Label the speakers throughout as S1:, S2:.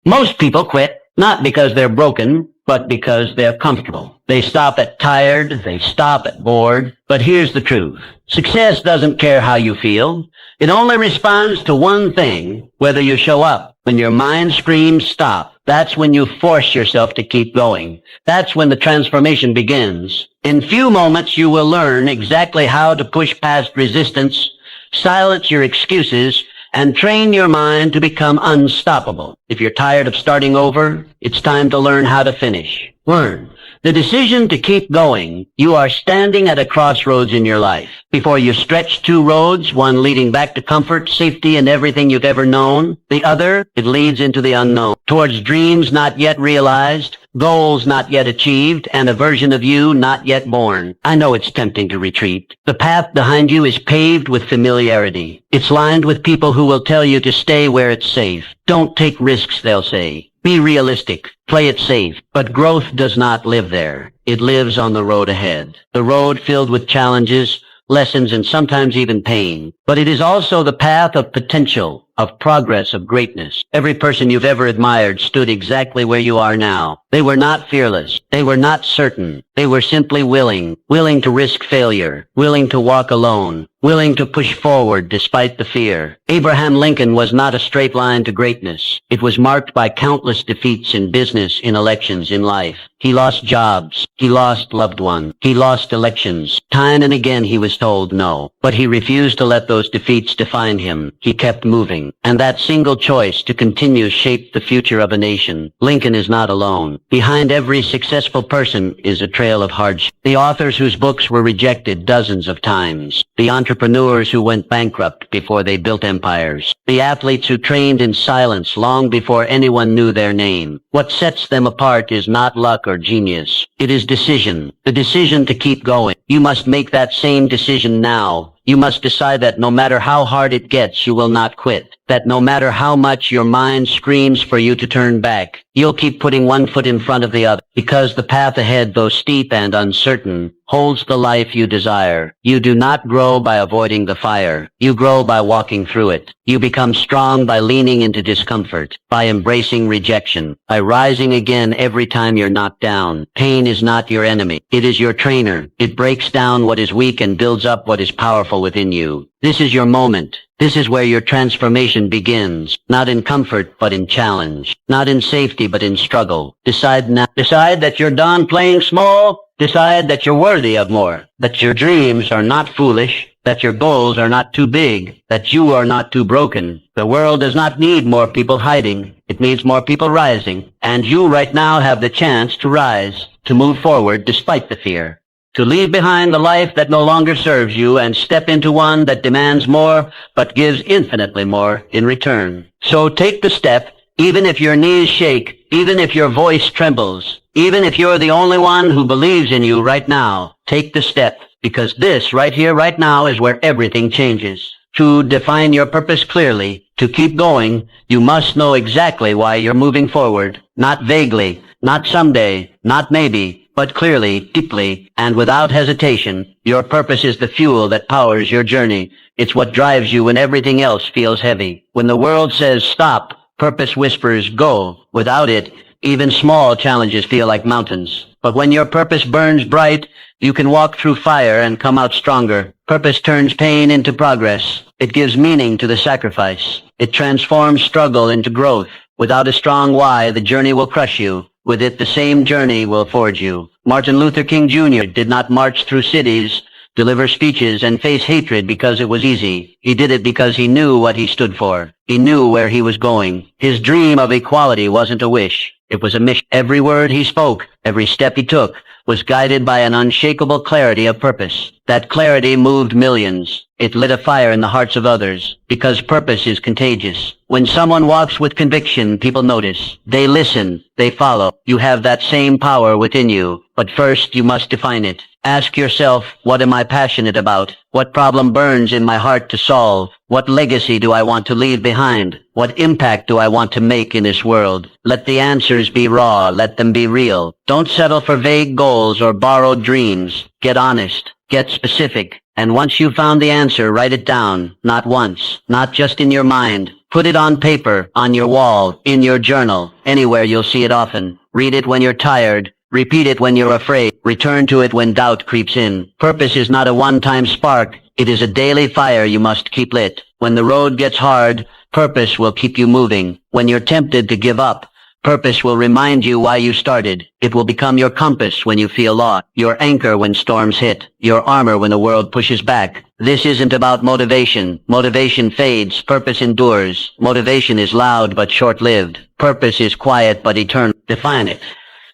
S1: Most people quit not because they're broken, but because they're comfortable. They stop at tired, they stop at bored. But here's the truth. Success doesn't care how you feel. It only responds to one thing, whether you show up. When your mind screams stop, that's when you force yourself to keep going. That's when the transformation begins. In few moments, you will learn exactly how to push past resistance, silence your excuses, and train your mind to become unstoppable. If you're tired of starting over, it's time to learn how to finish. Learn. The decision to keep going, you are standing at a crossroads in your life. Before you stretch two roads, one leading back to comfort, safety, and everything you've ever known. The other, it leads into the unknown, towards dreams not yet realized, goals not yet achieved, and a version of you not yet born. I know it's tempting to retreat. The path behind you is paved with familiarity. It's lined with people who will tell you to stay where it's safe. Don't take risks, they'll say. Be realistic. Play it safe. But growth does not live there. It lives on the road ahead. The road filled with challenges, lessons, and sometimes even pain. But it is also the path of potential, of progress, of greatness. Every person you've ever admired stood exactly where you are now. They were not fearless. They were not certain. They were simply willing to risk failure, willing to walk alone, willing to push forward despite the fear. Abraham Lincoln was not a straight line to greatness. It was marked by countless defeats in business, in elections, in life. He lost jobs. He lost loved ones. He lost elections. Time and again he was told no. But he refused to let those defeats define him. He kept moving. And that single choice to continue shaped the future of a nation. Lincoln is not alone. Behind every successful person is a trail of hardship. The authors whose books were rejected dozens of times. The entrepreneurs who went bankrupt before they built empires. The athletes who trained in silence long before anyone knew their name. What sets them apart is not luck or genius. It is decision. The decision to keep going. You must make that same decision now. You must decide that no matter how hard it gets, you will not quit. That no matter how much your mind screams for you to turn back, you'll keep putting one foot in front of the other. Because the path ahead, though steep and uncertain, holds the life you desire. You do not grow by avoiding the fire. You grow by walking through it. You become strong by leaning into discomfort, by embracing rejection, by rising again every time you're knocked down. Pain is not your enemy. It is your trainer. It breaks down what is weak and builds up what is powerful within you. This is your moment. This is where your transformation begins, not in comfort, but in challenge, not in safety, but in struggle. Decide now. Decide that you're done playing small. Decide that you're worthy of more, that your dreams are not foolish, that your goals are not too big, that you are not too broken. The world does not need more people hiding. It needs more people rising. And you right now have the chance to rise, to move forward despite the fear. To leave behind the life that no longer serves you and step into one that demands more, but gives infinitely more in return. So take the step, even if your knees shake, even if your voice trembles, even if you're the only one who believes in you right now. Take the step, because this right here, right now, is where everything changes. To define your purpose clearly, to keep going, you must know exactly why you're moving forward. Not vaguely, not someday, not maybe, but clearly, deeply, and without hesitation. Your purpose is the fuel that powers your journey. It's what drives you when everything else feels heavy. When the world says stop, purpose whispers go. Without it, even small challenges feel like mountains. But when your purpose burns bright, you can walk through fire and come out stronger. Purpose turns pain into progress. It gives meaning to the sacrifice. It transforms struggle into growth. Without a strong why, the journey will crush you. With it, the same journey will forge you. Martin Luther King Jr. did not march through cities, deliver speeches, and face hatred because it was easy. He did it because he knew what he stood for. He knew where he was going. His dream of equality wasn't a wish. It was a mission. Every word he spoke, every step he took, was guided by an unshakable clarity of purpose. That clarity moved millions. It lit a fire in the hearts of others, because purpose is contagious. When someone walks with conviction, people notice. They listen. They follow. You have that same power within you. But first, you must define it. Ask yourself, what am I passionate about? What problem burns in my heart to solve? What legacy do I want to leave behind? What impact do I want to make in this world? Let the answers be raw. Let them be real. Don't settle for vague goals or borrowed dreams. Get honest. Get specific. And once you've found the answer, write it down. Not once, not just in your mind. Put it on paper, on your wall, in your journal, anywhere you'll see it often. Read it when you're tired. Repeat it when you're afraid. Return to it when doubt creeps in. Purpose is not a one-time spark. It is a daily fire you must keep lit. When the road gets hard, purpose will keep you moving. When you're tempted to give up, purpose will remind you why you started. It will become your compass when you feel lost, your anchor when storms hit, your armor when the world pushes back. This isn't about motivation. Motivation fades, purpose endures. Motivation is loud but short-lived. Purpose is quiet but eternal. Define it.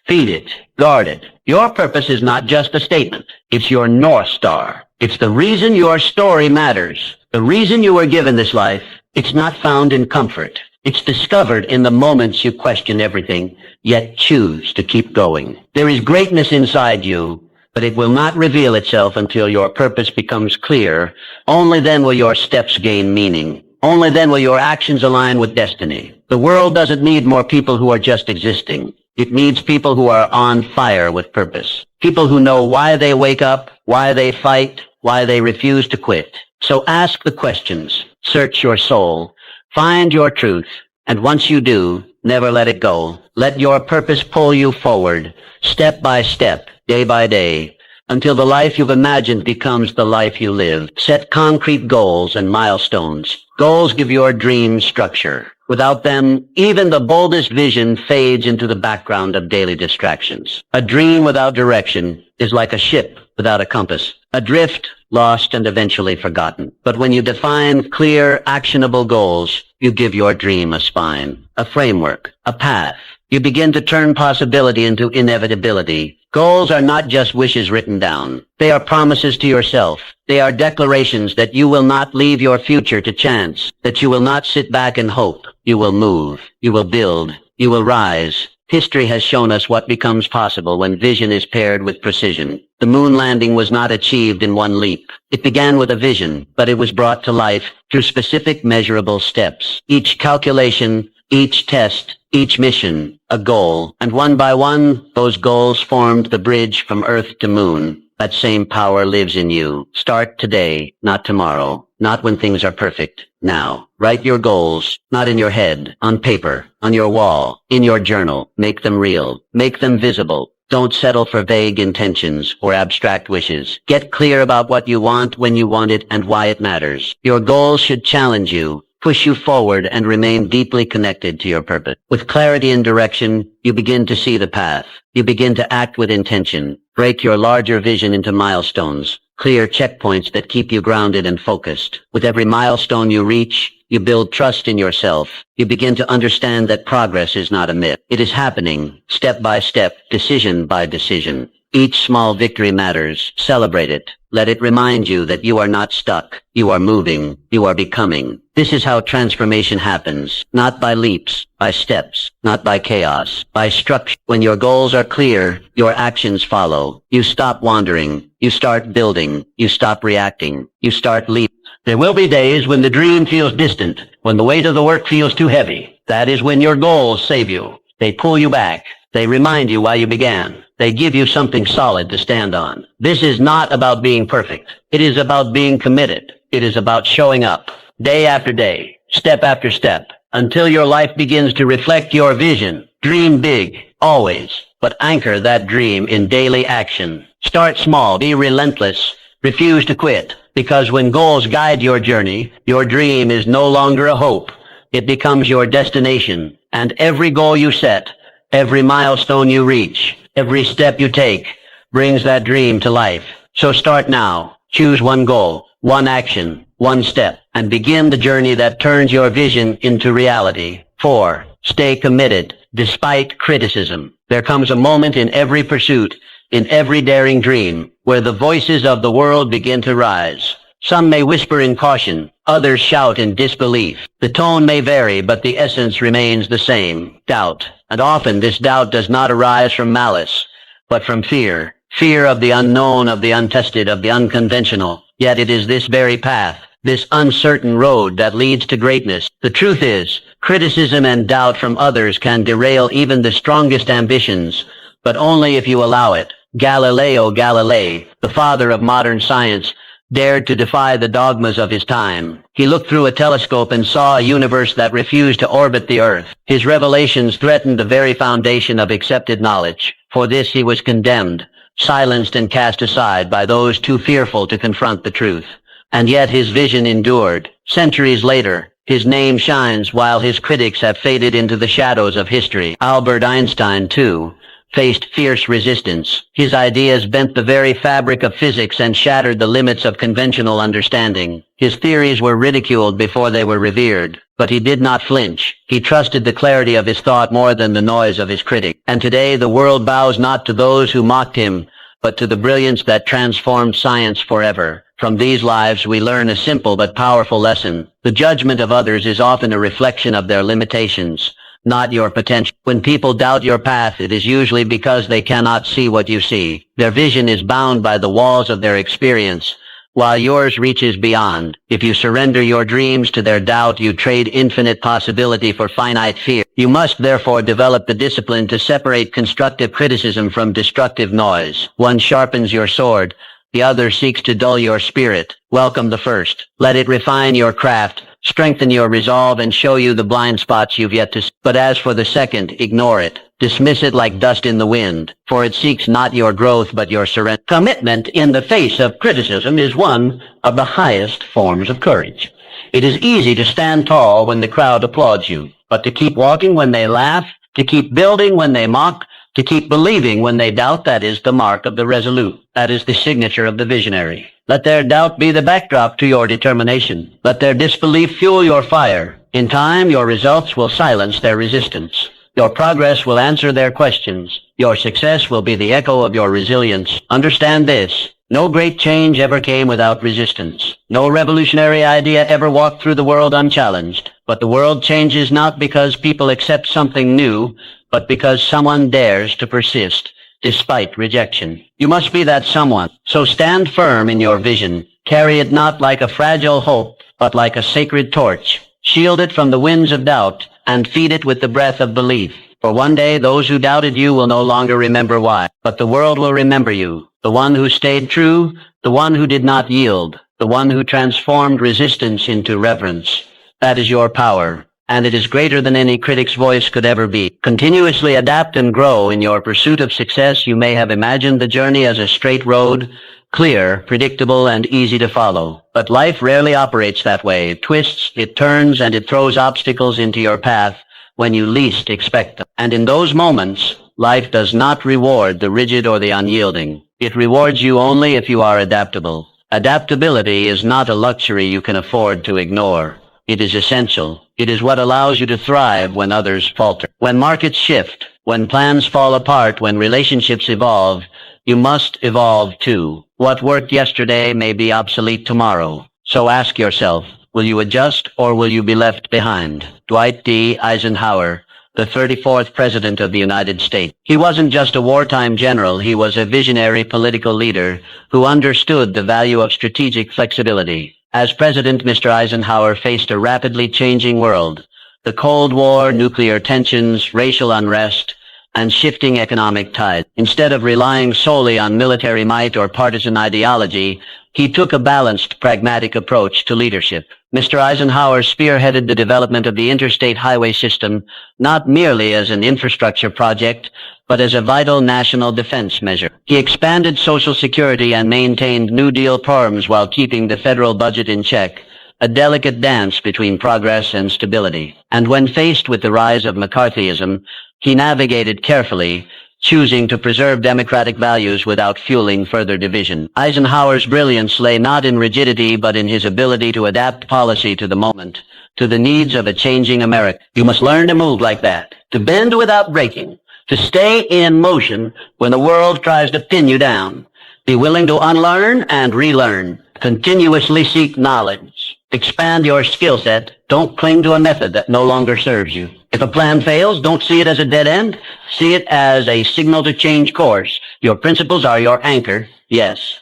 S1: Feed it. Guard it. Your purpose is not just a statement. It's your North Star. It's the reason your story matters. The reason you were given this life. It's not found in comfort. It's discovered in the moments you question everything, yet choose to keep going. There is greatness inside you, but it will not reveal itself until your purpose becomes clear. Only then will your steps gain meaning. Only then will your actions align with destiny. The world doesn't need more people who are just existing. It needs people who are on fire with purpose. People who know why they wake up, why they fight, why they refuse to quit. So ask the questions. Search your soul. Find your truth. And once you do, never let it go. Let your purpose pull you forward, step by step, day by day, until the life you've imagined becomes the life you live. Set concrete goals and milestones. Goals give your dreams structure. Without them, even the boldest vision fades into the background of daily distractions. A dream without direction is like a ship without a compass, adrift, lost, and eventually forgotten. But when you define clear, actionable goals, you give your dream a spine, a framework, a path. You begin to turn possibility into inevitability. Goals are not just wishes written down. They are promises to yourself. They are declarations that you will not leave your future to chance, that you will not sit back and hope. You will move. You will build. You will rise. History has shown us what becomes possible when vision is paired with precision. The moon landing was not achieved in one leap. It began with a vision, but it was brought to life through specific measurable steps. Each calculation, each test, each mission, a goal. And one by one, those goals formed the bridge from Earth to Moon. That same power lives in you. Start today, not tomorrow. Not when things are perfect. Now. Write your goals, not in your head, on paper, on your wall, in your journal. Make them real. Make them visible. Don't settle for vague intentions or abstract wishes. Get clear about what you want, when you want it, and why it matters. Your goals should challenge you, push you forward, and remain deeply connected to your purpose. With clarity and direction, you begin to see the path. You begin to act with intention. Break your larger vision into milestones, clear checkpoints that keep you grounded and focused. With every milestone you reach, you build trust in yourself. You begin to understand that progress is not a myth. It is happening, step by step, decision by decision. Each small victory matters. Celebrate it. Let it remind you that you are not stuck. You are moving. You are becoming. This is how transformation happens. Not by leaps, by steps. Not by chaos, by structure. When your goals are clear, your actions follow. You stop wandering. You start building. You stop reacting. You start leaping. There will be days when the dream feels distant, when the weight of the work feels too heavy. That is when your goals save you. They pull you back. They remind you why you began. They give you something solid to stand on. This is not about being perfect. It is about being committed. It is about showing up, day after day, step after step, until your life begins to reflect your vision. Dream big, always, but anchor that dream in daily action. Start small, be relentless, refuse to quit, because when goals guide your journey, your dream is no longer a hope. It becomes your destination, and every goal you set, every milestone you reach, every step you take brings that dream to life. So start now. Choose one goal, one action, one step, and begin the journey that turns your vision into reality. 4. Stay committed, despite criticism. There comes a moment in every pursuit, in every daring dream, where the voices of the world begin to rise. Some may whisper in caution, others shout in disbelief. The tone may vary, but the essence remains the same, doubt. And often this doubt does not arise from malice, but from fear. Fear of the unknown, of the untested, of the unconventional. Yet it is this very path, this uncertain road that leads to greatness. The truth is, criticism and doubt from others can derail even the strongest ambitions, but only if you allow it. Galileo Galilei, the father of modern science, dared to defy the dogmas of his time. He looked through a telescope and saw a universe that refused to orbit the Earth. His revelations threatened the very foundation of accepted knowledge. For this he was condemned, silenced and cast aside by those too fearful to confront the truth. And yet his vision endured. Centuries later, his name shines while his critics have faded into the shadows of history. Albert Einstein, too, faced fierce resistance. His ideas bent the very fabric of physics and shattered the limits of conventional understanding. His theories were ridiculed before they were revered, but he did not flinch. He trusted the clarity of his thought more than the noise of his critic. And today the world bows not to those who mocked him, but to the brilliance that transformed science forever. From these lives we learn a simple but powerful lesson. The judgment of others is often a reflection of their limitations, not your potential. When people doubt your path, it is usually because they cannot see what you see. Their vision is bound by the walls of their experience, while yours reaches beyond. If you surrender your dreams to their doubt, you trade infinite possibility for finite fear. You must therefore develop the discipline to separate constructive criticism from destructive noise. One sharpens your sword, the other seeks to dull your spirit. Welcome the first. Let it refine your craft, strengthen your resolve, and show you the blind spots you've yet to see. But as for the second, ignore it. Dismiss it like dust in the wind, for it seeks not your growth but your surrender. Commitment in the face of criticism is one of the highest forms of courage. It is easy to stand tall when the crowd applauds you, but to keep walking when they laugh, to keep building when they mock, to keep believing when they doubt, that is the mark of the resolute. That is the signature of the visionary. Let their doubt be the backdrop to your determination. Let their disbelief fuel your fire. In time, your results will silence their resistance. Your progress will answer their questions. Your success will be the echo of your resilience. Understand this. No great change ever came without resistance. No revolutionary idea ever walked through the world unchallenged. But the world changes not because people accept something new, but because someone dares to persist despite rejection. You must be that someone. So stand firm in your vision. Carry it not like a fragile hope, but like a sacred torch. Shield it from the winds of doubt and feed it with the breath of belief. For one day those who doubted you will no longer remember why, but the world will remember you. The one who stayed true, the one who did not yield, the one who transformed resistance into reverence. That is your power, and it is greater than any critic's voice could ever be. Continuously adapt and grow in your pursuit of success. You may have imagined the journey as a straight road, clear, predictable, and easy to follow. But life rarely operates that way. It twists, it turns, and it throws obstacles into your path when you least expect them. And in those moments, life does not reward the rigid or the unyielding. It rewards you only if you are adaptable. Adaptability is not a luxury you can afford to ignore. It is essential. It is what allows you to thrive when others falter. When markets shift, when plans fall apart, when relationships evolve, you must evolve too. What worked yesterday may be obsolete tomorrow. So ask yourself, will you adjust or will you be left behind? Dwight D. Eisenhower, the 34th President of the United States. He wasn't just a wartime general, he was a visionary political leader who understood the value of strategic flexibility. As president, Mr. Eisenhower faced a rapidly changing world. The Cold War, nuclear tensions, racial unrest, and shifting economic tides. Instead of relying solely on military might or partisan ideology, he took a balanced, pragmatic approach to leadership. Mr. Eisenhower spearheaded the development of the interstate highway system, not merely as an infrastructure project, but as a vital national defense measure. He expanded Social Security and maintained New Deal reforms while keeping the federal budget in check, a delicate dance between progress and stability. And when faced with the rise of McCarthyism, he navigated carefully, choosing to preserve democratic values without fueling further division. Eisenhower's brilliance lay not in rigidity, but in his ability to adapt policy to the moment, to the needs of a changing America. You must learn to move like that, to bend without breaking, to stay in motion when the world tries to pin you down. Be willing to unlearn and relearn. Continuously seek knowledge. Expand your skill set. Don't cling to a method that no longer serves you. If a plan fails, don't see it as a dead end. See it as a signal to change course. Your principles are your anchor, yes,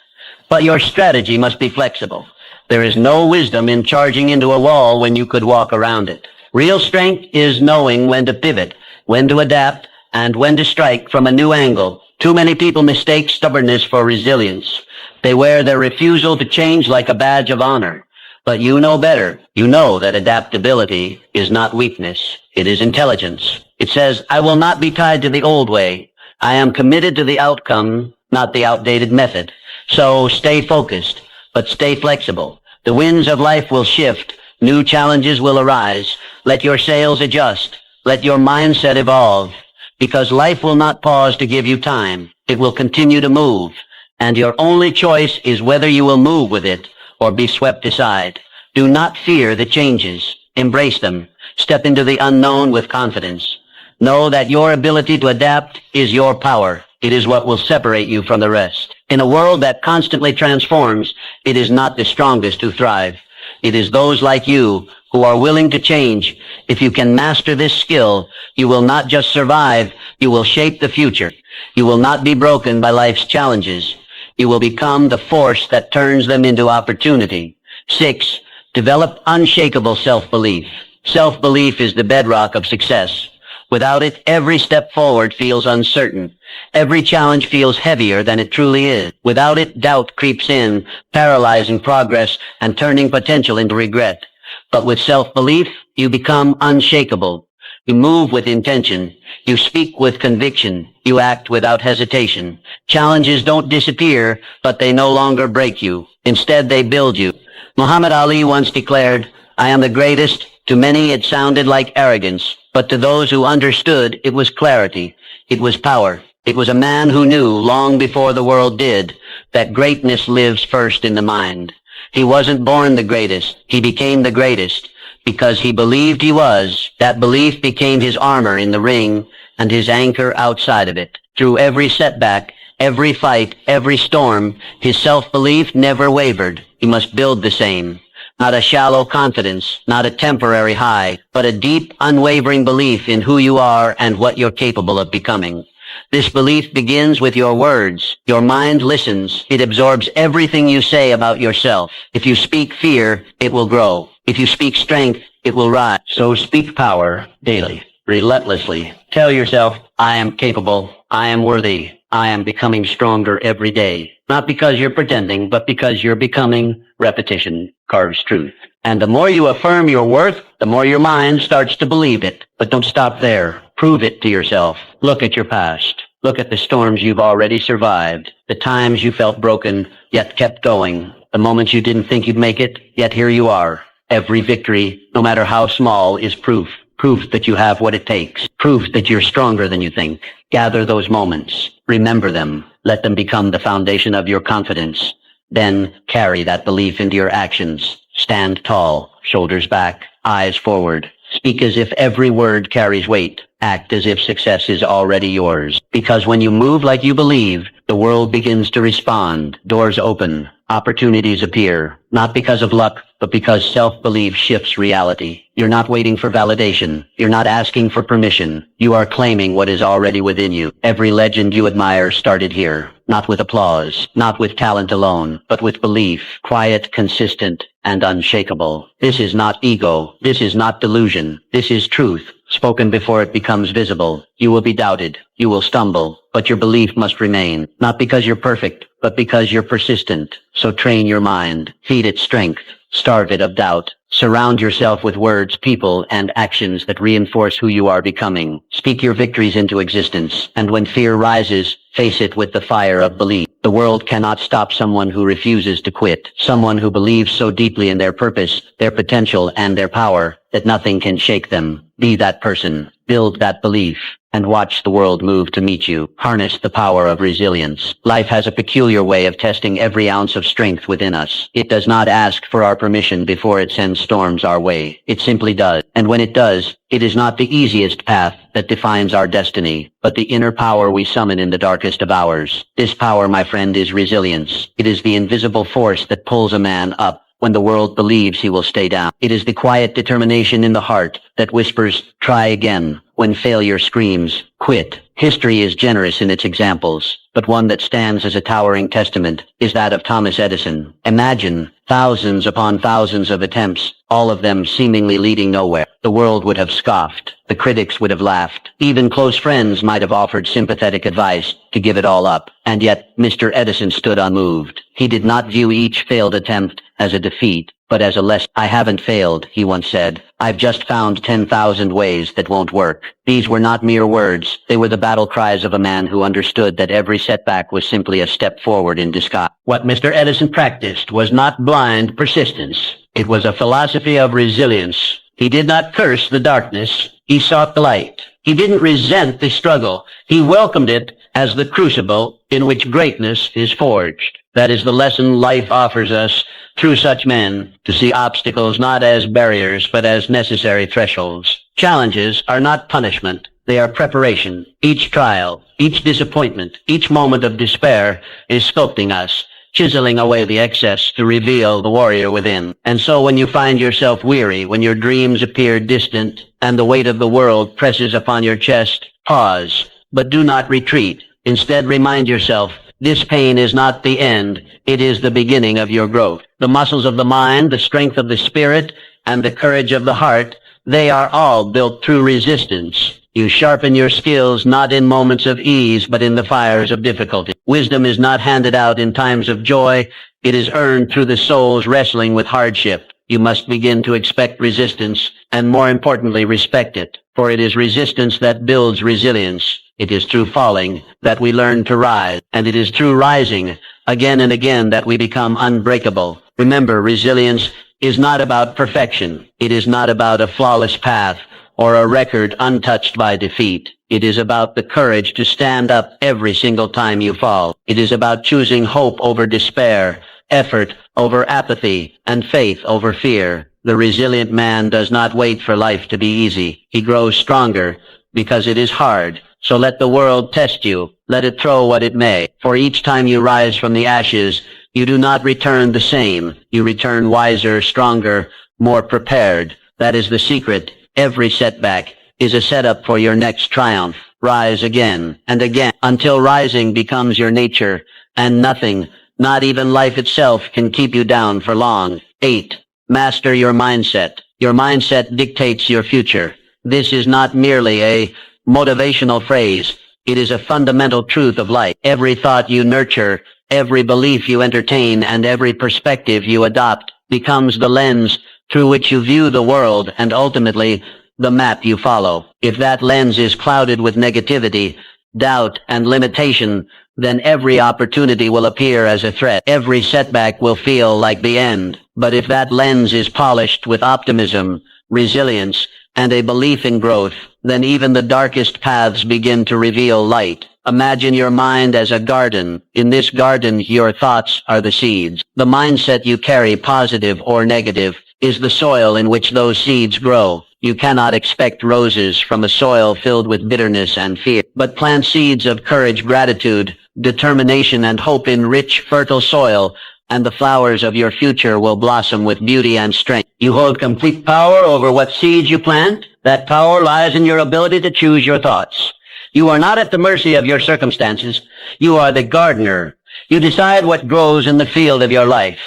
S1: but your strategy must be flexible. There is no wisdom in charging into a wall when you could walk around it. Real strength is knowing when to pivot, when to adapt, and when to strike from a new angle. Too many people mistake stubbornness for resilience. They wear their refusal to change like a badge of honor. But you know better. You know that adaptability is not weakness. It is intelligence. It says, I will not be tied to the old way. I am committed to the outcome, not the outdated method. So stay focused, but stay flexible. The winds of life will shift. New challenges will arise. Let your sails adjust. Let your mindset evolve. Because life will not pause to give you time. It will continue to move. And your only choice is whether you will move with it or be swept aside. Do not fear the changes. Embrace them. Step into the unknown with confidence. Know that your ability to adapt is your power. It is what will separate you from the rest. In a world that constantly transforms, it is not the strongest who thrive. It is those like you who are willing to change. If you can master this skill, you will not just survive, you will shape the future. You will not be broken by life's challenges. You will become the force that turns them into opportunity. 6. Develop unshakable self-belief. Self-belief is the bedrock of success. Without it, every step forward feels uncertain. Every challenge feels heavier than it truly is. Without it, doubt creeps in, paralyzing progress and turning potential into regret. But with self-belief, you become unshakable. You move with intention. You speak with conviction. You act without hesitation. Challenges don't disappear, but they no longer break you. Instead, they build you. Muhammad Ali once declared, I am the greatest. To many, it sounded like arrogance, but to those who understood, it was clarity. It was power. It was a man who knew, long before the world did, that greatness lives first in the mind. He wasn't born the greatest. He became the greatest. Because he believed he was, that belief became his armor in the ring and his anchor outside of it. Through every setback, every fight, every storm, his self-belief never wavered. He must build the same. Not a shallow confidence, not a temporary high, but a deep, unwavering belief in who you are and what you're capable of becoming. This belief begins with your words. Your mind listens. It absorbs everything you say about yourself. If you speak fear, it will grow. If you speak strength, it will rise. So speak power daily, relentlessly. Tell yourself, I am capable. I am worthy. I am becoming stronger every day. Not because you're pretending, but because you're becoming. Repetition carves truth. And the more you affirm your worth, the more your mind starts to believe it. But don't stop there. Prove it to yourself. Look at your past. Look at the storms you've already survived. The times you felt broken, yet kept going. The moments you didn't think you'd make it, yet here you are. Every victory, no matter how small, is proof. Proof that you have what it takes. Proof that you're stronger than you think. Gather those moments. Remember them. Let them become the foundation of your confidence. Then carry that belief into your actions. Stand tall, shoulders back, eyes forward. Speak as if every word carries weight. Act as if success is already yours. Because when you move like you believe, the world begins to respond. Doors open. Opportunities appear. Not because of luck, but because self-belief shifts reality. You're not waiting for validation. You're not asking for permission. You are claiming what is already within you. Every legend you admire started here. Not with applause, not with talent alone, but with belief. Quiet, consistent, and unshakable. This is not ego. This is not delusion. This is truth. Spoken before it becomes visible. You will be doubted. You will stumble. But your belief must remain. Not because you're perfect, but because you're persistent. So train your mind. Feed it strength. Starve it of doubt. Surround yourself with words, people, and actions that reinforce who you are becoming. Speak your victories into existence. And when fear rises, face it with the fire of belief. The world cannot stop someone who refuses to quit. Someone who believes so deeply in their purpose, their potential, and their power that nothing can shake them. Be that person. Build that belief. And watch the world move to meet you. Harness the power of resilience. Life has a peculiar way of testing every ounce of strength within us. It does not ask for our permission before it sends storms our way. It simply does. And when it does, it is not the easiest path that defines our destiny, but the inner power we summon in the darkest of hours. This power, my friend, is resilience. It is the invisible force that pulls a man up when the world believes he will stay down. It is the quiet determination in the heart that whispers, try again, when failure screams, quit. History is generous in its examples, but one that stands as a towering testament is that of Thomas Edison. Imagine thousands upon thousands of attempts, all of them seemingly leading nowhere. The world would have scoffed. The critics would have laughed. Even close friends might have offered sympathetic advice to give it all up. And yet, Mr. Edison stood unmoved. He did not view each failed attempt as a defeat, but as a lesson. I haven't failed, he once said. I've just found 10,000 ways that won't work. These were not mere words. They were the battle cries of a man who understood that every setback was simply a step forward in disguise. What Mr. Edison practiced was not blind persistence. It was a philosophy of resilience. He did not curse the darkness. He sought the light. He didn't resent the struggle. He welcomed it as the crucible in which greatness is forged. That is the lesson life offers us through such men, to see obstacles not as barriers, but as necessary thresholds. Challenges are not punishment. They are preparation. Each trial, each disappointment, each moment of despair is sculpting us, chiseling away the excess to reveal the warrior within. And so when you find yourself weary, when your dreams appear distant, and the weight of the world presses upon your chest, pause, but do not retreat. Instead, remind yourself, this pain is not the end. It is the beginning of your growth. The muscles of the mind, the strength of the spirit, and the courage of the heart, they are all built through resistance. You sharpen your skills not in moments of ease, but in the fires of difficulty. Wisdom is not handed out in times of joy. It is earned through the soul's wrestling with hardship. You must begin to expect resistance, and more importantly, respect it. For it is resistance that builds resilience. It is through falling that we learn to rise, and it is through rising again and again that we become unbreakable. Remember, resilience is not about perfection. It is not about a flawless path or a record untouched by defeat. It is about the courage to stand up every single time you fall. It is about choosing hope over despair, effort over apathy, and faith over fear. The resilient man does not wait for life to be easy. He grows stronger because it is hard. So let the world test you. Let it throw what it may. For each time you rise from the ashes, you do not return the same. You return wiser, stronger, more prepared. That is the secret. Every setback is a setup for your next triumph. Rise again and again until rising becomes your nature, and nothing, not even life itself, can keep you down for long. 8. Master your mindset. Your mindset dictates your future. This is not merely a motivational phrase. It is a fundamental truth of life. Every thought you nurture, every belief you entertain, and every perspective you adopt becomes the lens through which you view the world, and ultimately the map you follow. If that lens is clouded with negativity, doubt, and limitation, then every opportunity will appear as a threat. Every setback will feel like the end. But if that lens is polished with optimism, resilience, and a belief in growth, then even the darkest paths begin to reveal light. Imagine your mind as a garden. In this garden, your thoughts are the seeds. The mindset you carry, positive or negative, is the soil in which those seeds grow. You cannot expect roses from a soil filled with bitterness and fear, but plant seeds of courage, gratitude, determination, and hope in rich, fertile soil, and the flowers of your future will blossom with beauty and strength. You hold complete power over what seeds you plant. That power lies in your ability to choose your thoughts. You are not at the mercy of your circumstances. You are the gardener. You decide what grows in the field of your life.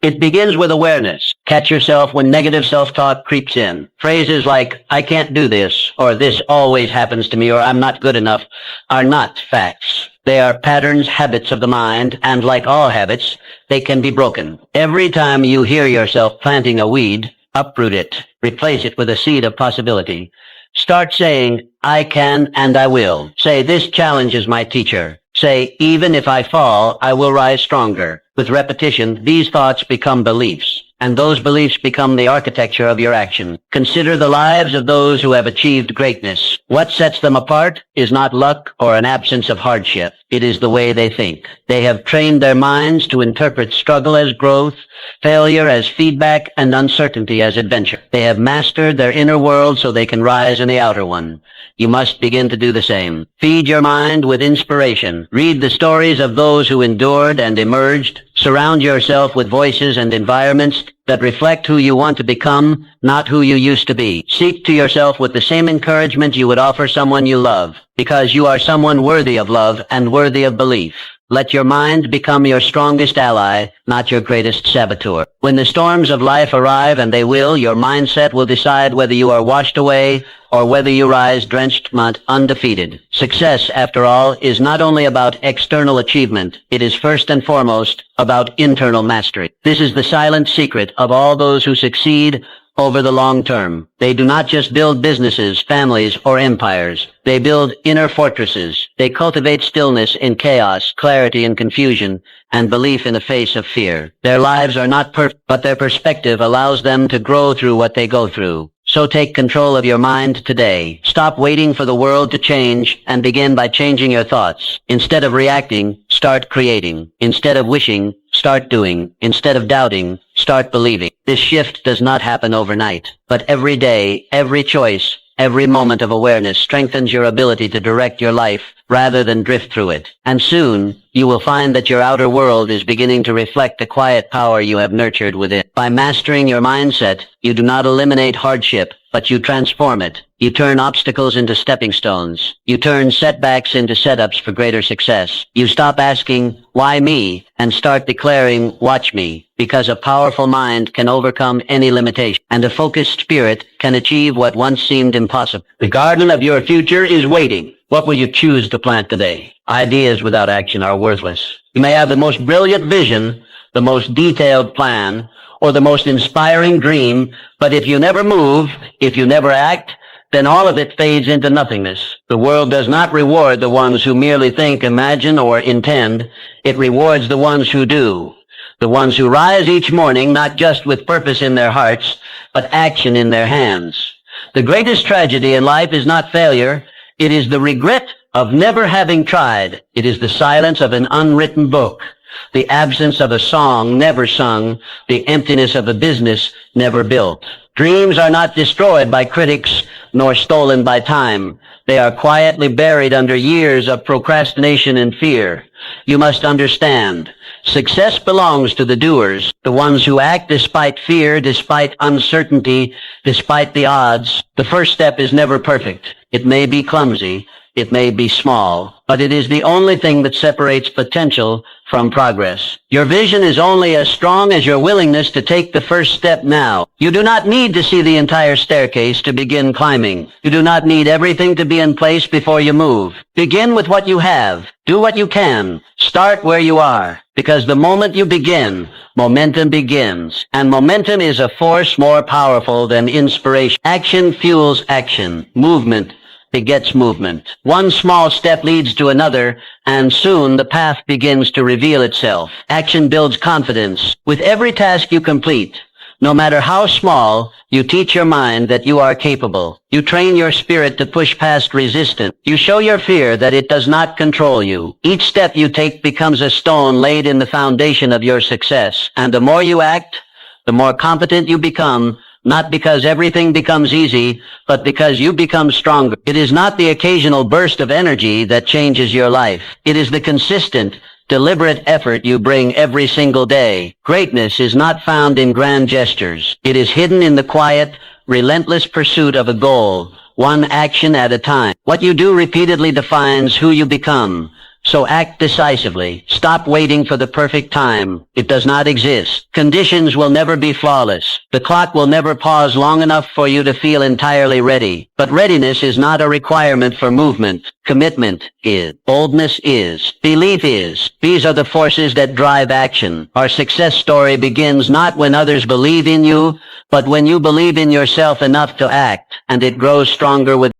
S1: It begins with awareness. Catch yourself when negative self-talk creeps in. Phrases like, I can't do this, or this always happens to me, or I'm not good enough, are not facts. They are patterns, habits of the mind, and like all habits, they can be broken. Every time you hear yourself planting a weed, uproot it. Replace it with a seed of possibility. Start saying, I can and I will. Say, this challenge is my teacher. Say, even if I fall, I will rise stronger. With repetition, these thoughts become beliefs, and those beliefs become the architecture of your action. Consider the lives of those who have achieved greatness. What sets them apart is not luck or an absence of hardship. It is the way they think. They have trained their minds to interpret struggle as growth, failure as feedback, and uncertainty as adventure. They have mastered their inner world so they can rise in the outer one. You must begin to do the same. Feed your mind with inspiration. Read the stories of those who endured and emerged. Surround yourself with voices and environments that reflect who you want to become, not who you used to be. Seek to yourself with the same encouragement you would offer someone you love, because you are someone worthy of love and worthy of belief. Let your mind become your strongest ally, not your greatest saboteur. When the storms of life arrive, and they will, your mindset will decide whether you are washed away or whether you rise drenched, undefeated. Success, after all, is not only about external achievement. It is first and foremost about internal mastery. This is the silent secret of all those who succeed over the long term. They do not just build businesses, families, or empires. They build inner fortresses. They cultivate stillness in chaos, clarity in confusion, and belief in the face of fear. Their lives are not perfect, but their perspective allows them to grow through what they go through. So take control of your mind today. Stop waiting for the world to change and begin by changing your thoughts. Instead of reacting, start creating. Instead of wishing, start doing. Instead of doubting, start believing. This shift does not happen overnight, but every day, every choice, every moment of awareness strengthens your ability to direct your life rather than drift through it. And soon, you will find that your outer world is beginning to reflect the quiet power you have nurtured within. By mastering your mindset, you do not eliminate hardship, but you transform it. You turn obstacles into stepping stones. You turn setbacks into setups for greater success. You stop asking, why me, and start declaring, watch me, because a powerful mind can overcome any limitation, and a focused spirit can achieve what once seemed impossible. The garden of your future is waiting. What will you choose to plant today? Ideas without action are worthless. You may have the most brilliant vision, the most detailed plan, or the most inspiring dream, but if you never move, if you never act, then all of it fades into nothingness. The world does not reward the ones who merely think, imagine, or intend. It rewards the ones who do. The ones who rise each morning not just with purpose in their hearts, but action in their hands. The greatest tragedy in life is not failure. It is the regret of never having tried. It is the silence of an unwritten book, the absence of a song never sung, the emptiness of a business never built. Dreams are not destroyed by critics nor stolen by time. They are quietly buried under years of procrastination and fear. You must understand, success belongs to the doers, the ones who act despite fear, despite uncertainty, despite the odds. The first step is never perfect. It may be clumsy, it may be small, but it is the only thing that separates potential from progress. Your vision is only as strong as your willingness to take the first step now. You do not need to see the entire staircase to begin climbing. You do not need everything to be in place before you move. Begin with what you have. Do what you can. Start where you are. Because the moment you begin, momentum begins. And momentum is a force more powerful than inspiration. Action fuels action. Movement begets movement. One small step leads to another, and soon the path begins to reveal itself. Action builds confidence. With every task you complete, no matter how small, you teach your mind that you are capable. You train your spirit to push past resistance. You show your fear that it does not control you. Each step you take becomes a stone laid in the foundation of your success. And the more you act, the more competent you become, not because everything becomes easy, but because you become stronger. It is not the occasional burst of energy that changes your life. It is the consistent, deliberate effort you bring every single day. Greatness is not found in grand gestures. It is hidden in the quiet, relentless pursuit of a goal, one action at a time. What you do repeatedly defines who you become. So act decisively. Stop waiting for the perfect time. It does not exist. Conditions will never be flawless. The clock will never pause long enough for you to feel entirely ready. But readiness is not a requirement for movement. Commitment is. Boldness is. Belief is. These are the forces that drive action. Our success story begins not when others believe in you, but when you believe in yourself enough to act, and it grows stronger with